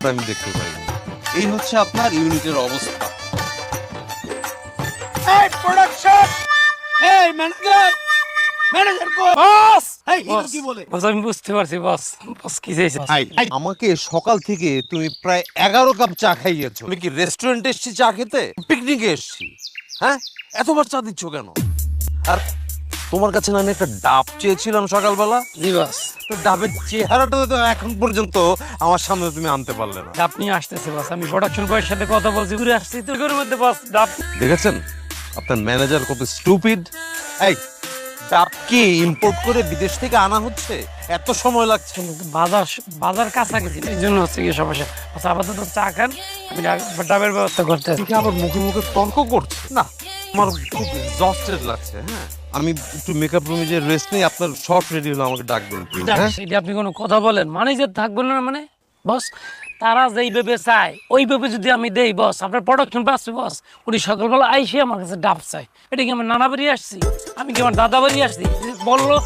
ডাবটা আমি দেখতে পাইনি। এই হচ্ছে আপনার ইউনিটের অবস্থা। এই প্রোডাকশন, এই ম্যানেজার, ম্যানেজার কো বস, এই হিরো কি বলে? বস আমি বুঝতে পারছি বস। বস কি চাইছে? আমাকে সকাল থেকে তুমি প্রায় 11 কাপ চা খাইয়েছো। আমি কি রেস্টুরেন্টে এসেছি চা খেতে? পিকনিকে এসেছি? হ্যাঁ, এতবার চা দিচ্ছ কেন? আর তোমার কাছে না আমি একটা ডাব চেয়েছিলাম সকালবেলা। জি বস। তো ডাবের চেহারাটা তো এখন পর্যন্ত আমার সামনে তুমি আনতে পারলে না। আপনি আসতেছে বস, আমি প্রোডাকশন বয়ের সাথে কথা বলছি, ঘুরে আসছি তো ঘরের মধ্যে বস ডাব। দেখেছেন আপনার ম্যানেজার কত স্টুপিড। এই ডাব কি ইম্পোর্ট করে বিদেশ থেকে আনা হচ্ছে? এত সময় লাগছে? বাজার বাজার কাছাকাছি, এই জন্য হচ্ছে কি সমস্যা। আচ্ছা আপাতত চা খান, আমি ডাবের ব্যবস্থা করতে আছি। ঠিক আবার মুখে মুখে তর্ক করছে না। আমার খুব এক্সস্টেড লাগছে। হ্যাঁ, আমি একটু মেকআপ রুমে যে রেস্ট নেই। আপনার শর্ট রেডি হলে আমাকে ডাকবেন প্লিজ। হ্যাঁ, সেটা আপনি কোনো কথা বলেন মানে যে থাকবেন না মানে বস, তারা যেইভাবে চায় ওইভাবে যদি আমি দেই বস, আপনার প্রোডাকশন পাচ্ছি বস। উনি সকালবেলা আইসে আমার কাছে ডাব চাই। এটা কি আমার নানা বাড়ি আসছি? আমি কি আমার দাদা বাড়ি আসছি? বললো